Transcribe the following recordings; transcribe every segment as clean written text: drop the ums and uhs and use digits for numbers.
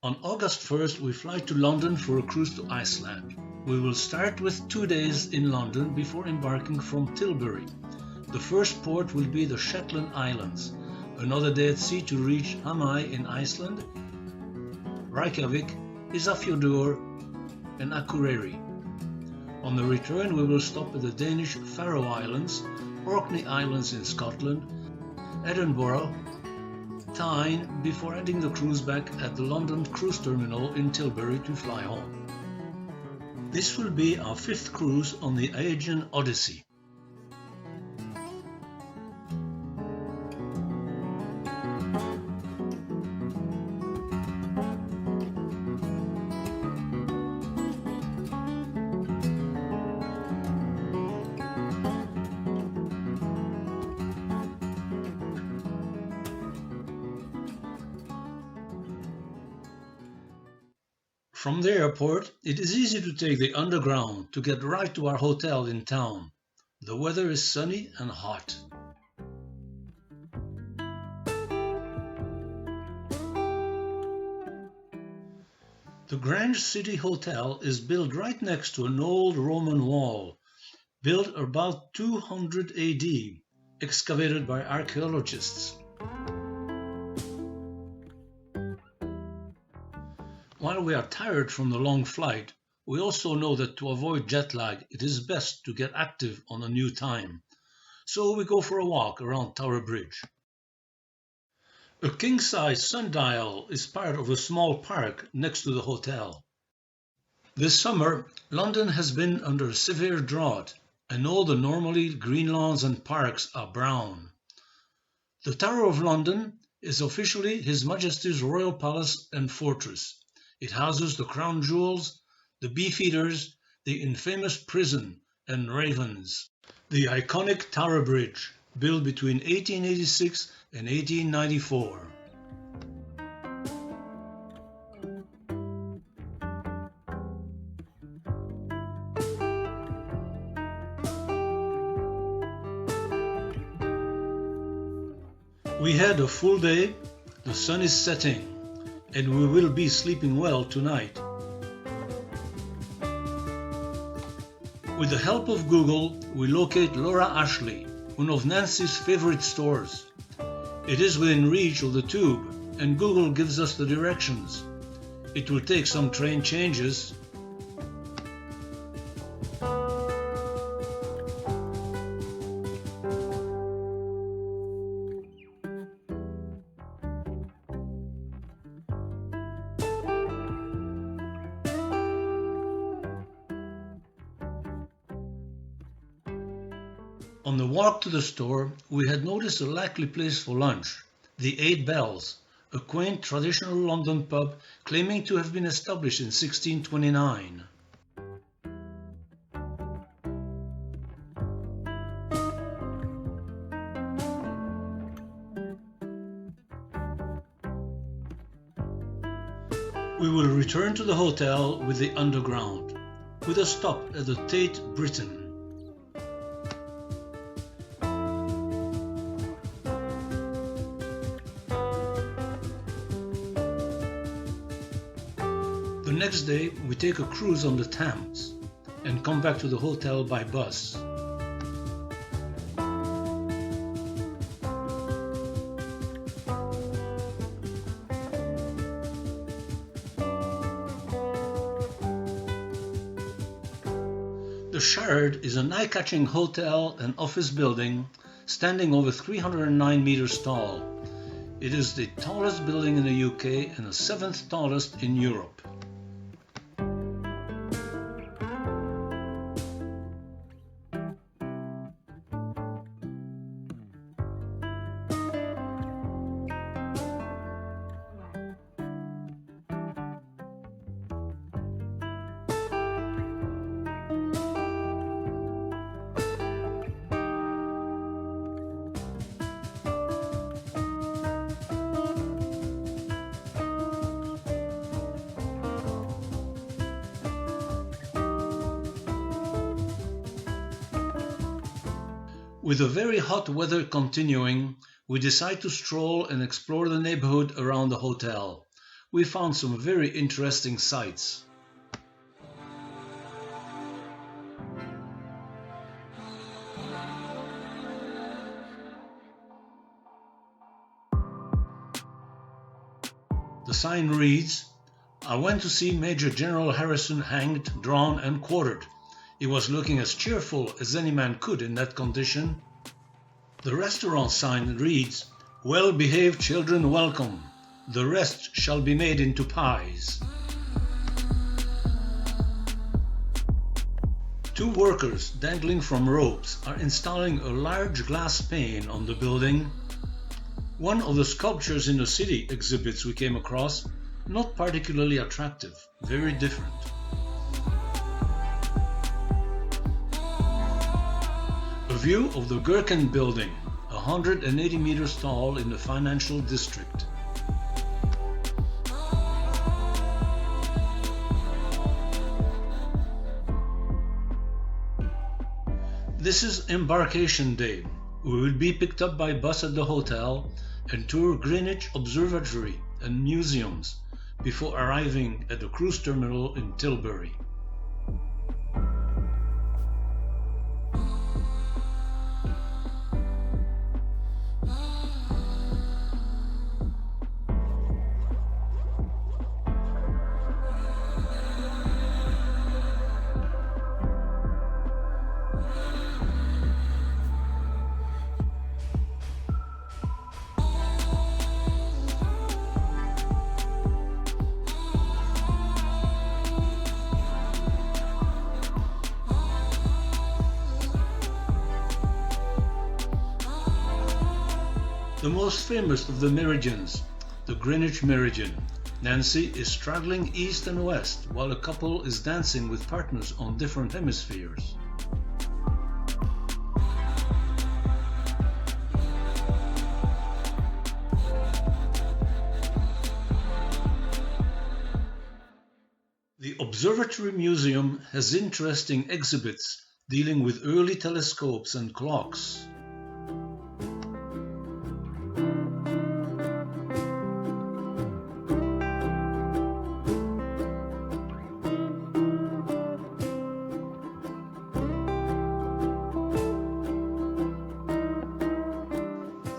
On August 1st we fly to London for a cruise to Iceland. We will start with 2 days in London before embarking from Tilbury. The first port will be the Shetland Islands, another day at sea to reach Hamai in Iceland, Reykjavik, Ísafjörður and Akureyri. On the return we will stop at the Danish Faroe Islands, Orkney Islands in Scotland, Edinburgh, Tyne before ending the cruise back at the London Cruise Terminal in Tilbury to fly home. This will be our 5th cruise on the Aegean Odyssey. From the airport, it is easy to take the underground to get right to our hotel in town. The weather is sunny and hot. The Grand City Hotel is built right next to an old Roman wall, built about 200 AD, excavated by archaeologists. While we are tired from the long flight, we also know that to avoid jet lag it is best to get active on a new time. So we go for a walk around Tower Bridge. A king-size sundial is part of a small park next to the hotel. This summer, London has been under a severe drought and all the normally green lawns and parks are brown. The Tower of London is officially His Majesty's Royal Palace and Fortress. It houses the crown jewels, the beefeaters, the infamous prison and ravens. The iconic Tower Bridge, built between 1886 and 1894. We had a full day, the sun is setting, and we will be sleeping well tonight. With the help of Google, we locate Laura Ashley, one of Nancy's favorite stores. It is within reach of the tube, and Google gives us the directions. It will take some train changes. On the walk to the store, we had noticed a likely place for lunch, the 8 Bells, a quaint traditional London pub claiming to have been established in 1629. We will return to the hotel with the Underground, with a stop at the Tate Britain. The next day we take a cruise on the Thames and come back to the hotel by bus. The Shard is an eye-catching hotel and office building standing over 309 meters tall. It is the tallest building in the UK and the 7th tallest in Europe. With the very hot weather continuing, we decide to stroll and explore the neighborhood around the hotel. we found some very interesting sights. The sign reads, "I went to see Major General Harrison hanged, drawn and quartered. He was looking as cheerful as any man could in that condition." The restaurant sign reads, "Well-behaved children welcome. The rest shall be made into pies." Two workers dangling from ropes are installing a large glass pane on the building. One of the sculptures in the city exhibits we came across, not particularly attractive, very different. A view of the Gherkin building, 180 meters tall in the financial district. This is embarkation day. We will be picked up by bus at the hotel and tour Greenwich Observatory and museums before arriving at the cruise terminal in Tilbury. The most famous of the meridians, the Greenwich Meridian. Nancy is straddling east and west while a couple is dancing with partners on different hemispheres. The Observatory Museum has interesting exhibits dealing with early telescopes and clocks.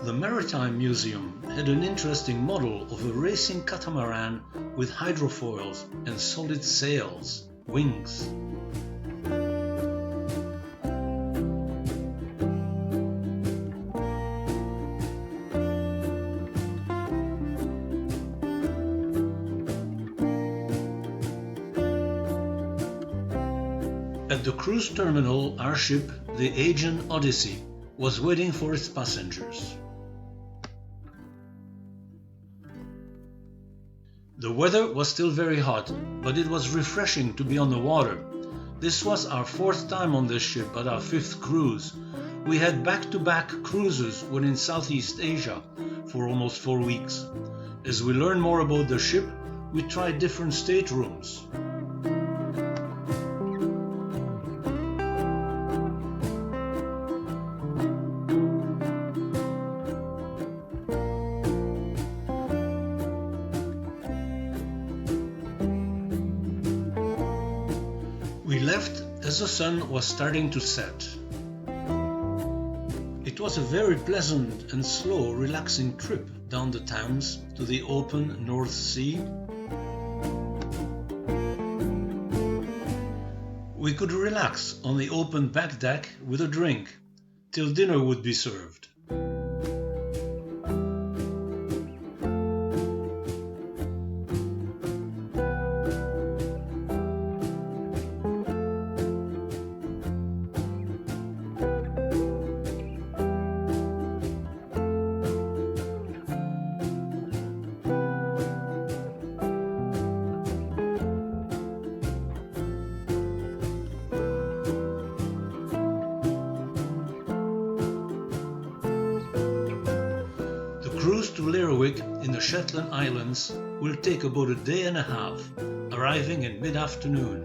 The Maritime Museum had an interesting model of a racing catamaran with hydrofoils and solid sails, wings. At the cruise terminal, our ship, the Aegean Odyssey, was waiting for its passengers. The weather was still very hot, but it was refreshing to be on the water. This was our fourth time on this ship, but our fifth cruise. We had back-to-back cruises when in Southeast Asia for almost 4 weeks. As we learned more about the ship, we tried different staterooms. We left as the sun was starting to set. It was a very pleasant and slow, relaxing trip down the Thames to the open North Sea. We could relax on the open back deck with a drink till dinner would be served. The cruise to Lerwick in the Shetland Islands will take about a day and a half, arriving in mid-afternoon.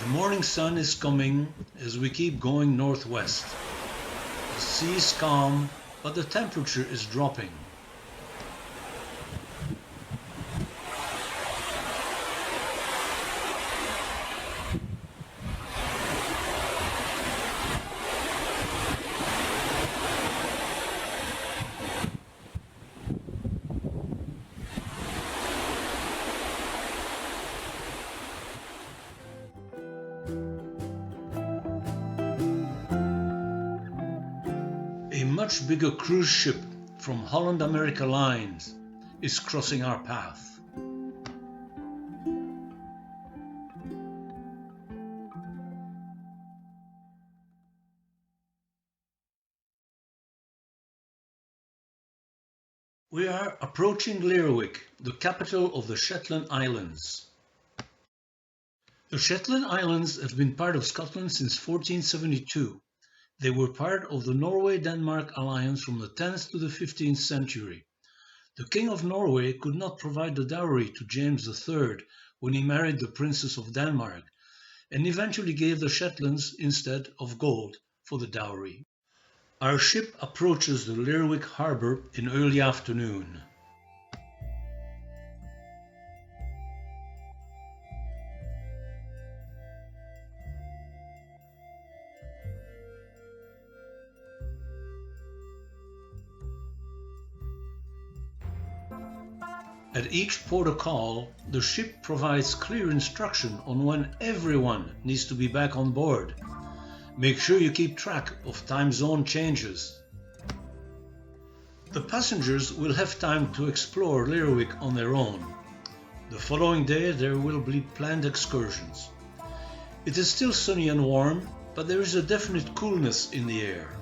The morning sun is coming as we keep going northwest. The sea is calm, but the temperature is dropping. A much bigger cruise ship from Holland America Lines is crossing our path. We are approaching Lerwick, the capital of the Shetland Islands. The Shetland Islands have been part of Scotland since 1472. They were part of the Norway-Denmark alliance from the 10th to the 15th century. The King of Norway could not provide the dowry to James III when he married the Princess of Denmark, and eventually gave the Shetlands instead of gold for the dowry. Our ship approaches the Lerwick harbour in early afternoon. At each port of call, the ship provides clear instruction on when everyone needs to be back on board. Make sure you keep track of time zone changes. The passengers will have time to explore Lerwick on their own. The following day there will be planned excursions. It is still sunny and warm, but there is a definite coolness in the air.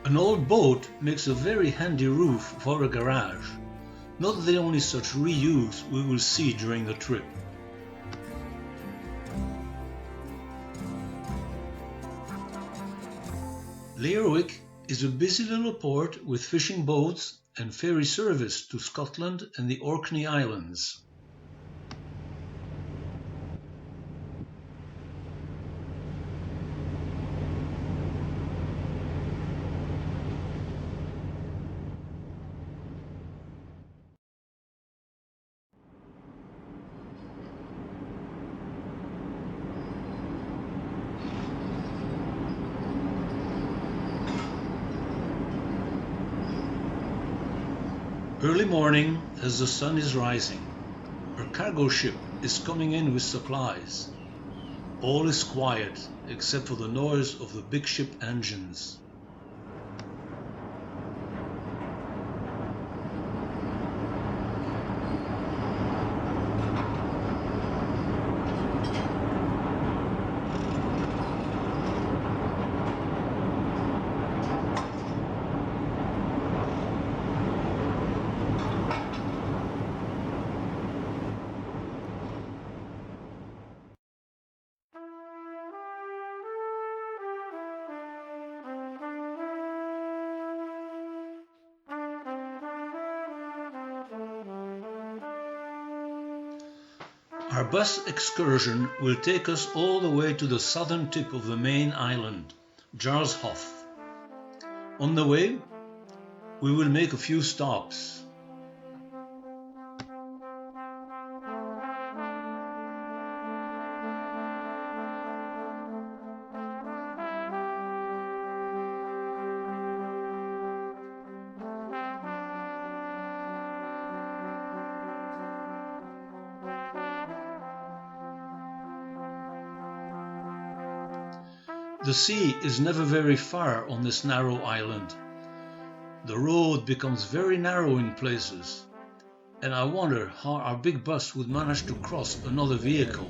An old boat makes a very handy roof for a garage, not the only such reuse we will see during the trip. Lerwick is a busy little port with fishing boats and ferry service to Scotland and the Orkney Islands. Early morning as the sun is rising. Our cargo ship is coming in with supplies. All is quiet except for the noise of the big ship engines. Our bus excursion will take us all the way to the southern tip of the main island, Jarlshof. On the way, we will make a few stops. The sea is never very far on this narrow island. The road becomes very narrow in places, and I wonder how our big bus would manage to cross another vehicle.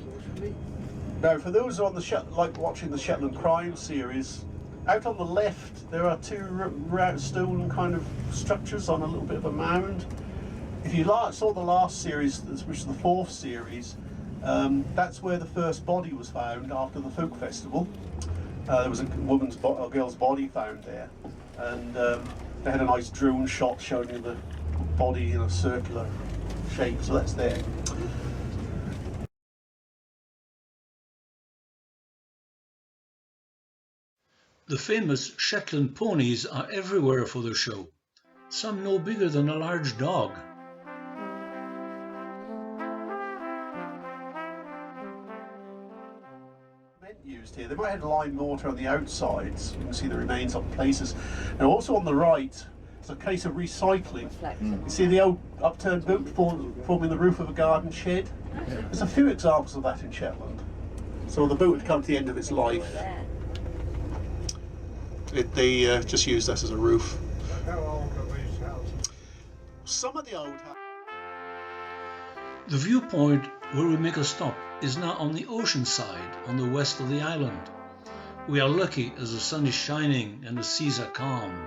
Now, for those on the like watching the Shetland Crime series, out on the left there are two stone kind of structures on a little bit of a mound. If you saw the last series, which is the 4th series, that's where the first body was found after the folk festival. There was a girl's body found there, and they had a nice drone shot showing you the body in a circular shape, so that's there. The famous Shetland ponies are everywhere for the show, some no bigger than a large dog. Used here. They might have lime mortar on the outsides. You can see the remains of places. And also on the right, it's a case of recycling. You see the old upturned boat forming the roof of a garden shed? There's a few examples of that in Shetland. So the boat had come to the end of its life. They just used that as a roof. How old are these houses? Some of the old houses. The viewpoint where we make a stop is now on the ocean side, on the west of the island. We are lucky as the sun is shining and the seas are calm.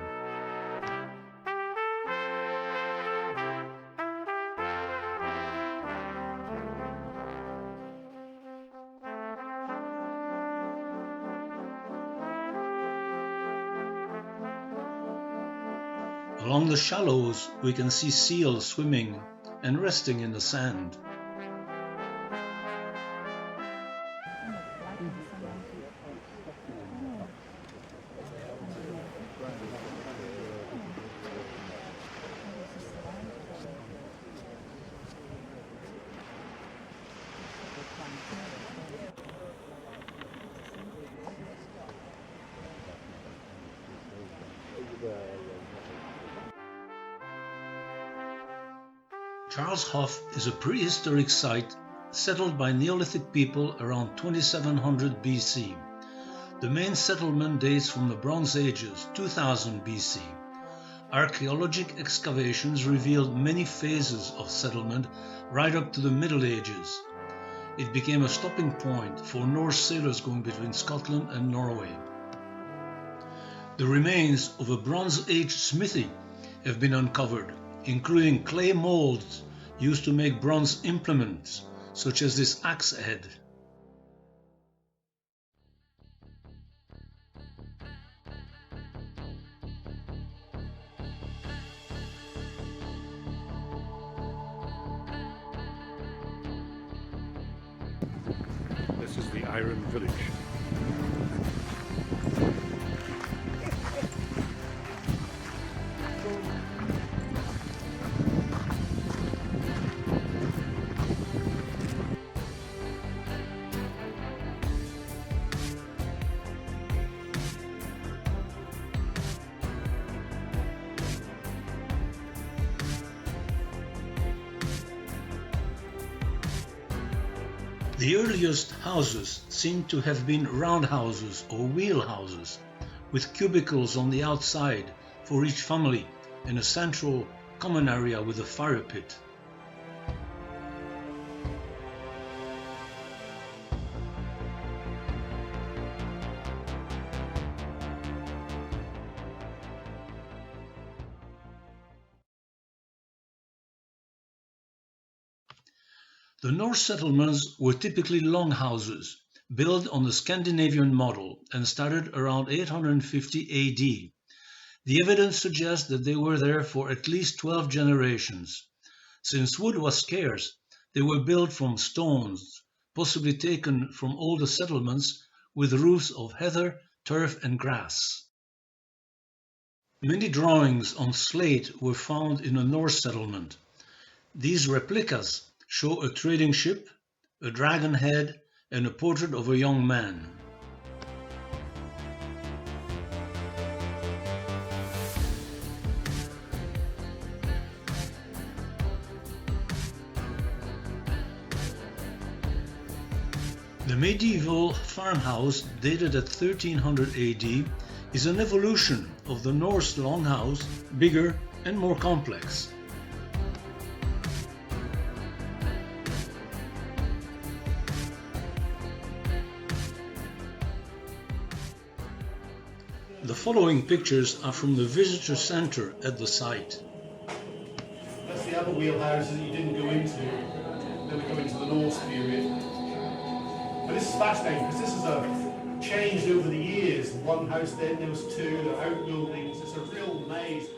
Along the shallows we can see seals swimming and resting in the sand. Jarlshof is a prehistoric site settled by Neolithic people around 2700 BC. The main settlement dates from the Bronze Ages, 2000 BC. Archaeological excavations revealed many phases of settlement right up to the Middle Ages. It became a stopping point for Norse sailors going between Scotland and Norway. The remains of a Bronze Age smithy have been uncovered, including clay molds used to make bronze implements, such as this axe head. This is the Iron Village. The earliest houses seem to have been round houses or wheel houses, with cubicles on the outside for each family and a central common area with a fire pit. The Norse settlements were typically long houses, built on the Scandinavian model and started around 850 AD. The evidence suggests that they were there for at least 12 generations. Since wood was scarce, they were built from stones, possibly taken from older settlements with roofs of heather, turf and grass. Many drawings on slate were found in a Norse settlement. These replicas show a trading ship, a dragon head, and a portrait of a young man. The medieval farmhouse, dated at 1300 AD, is an evolution of the Norse longhouse, bigger and more complex. The following pictures are from the visitor centre at the site. That's the other wheelhouses that you didn't go into. Then we go into the Norse period. But this is fascinating because this is changed over the years. One house, then there was two, the outbuildings. It's a real maze.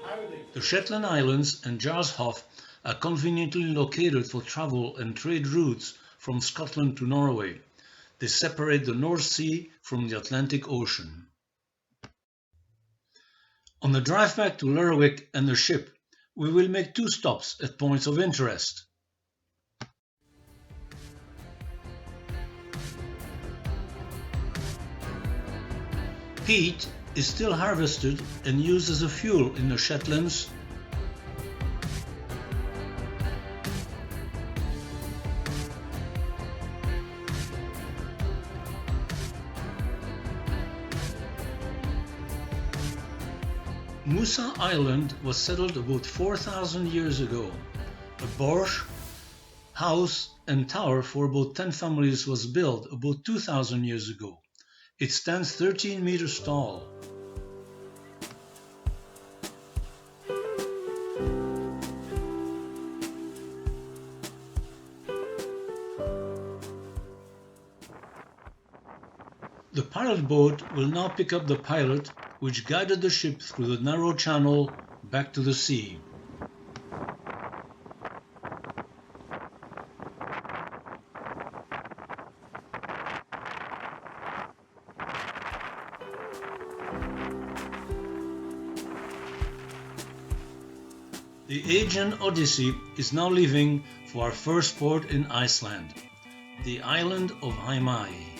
The Shetland Islands and Jarlshof are conveniently located for travel and trade routes from Scotland to Norway. They separate the North Sea from the Atlantic Ocean. On the drive back to Lerwick and the ship, we will make two stops at points of interest. Peat is still harvested and used as a fuel in the Shetlands, Musa Island was settled about 4,000 years ago. A Brochs, house and tower for about 10 families was built about 2,000 years ago. It stands 13 meters tall. The pilot boat will now pick up the pilot, which guided the ship through the narrow channel back to the sea. The Aegean Odyssey is now leaving for our first port in Iceland, the island of Heimaey.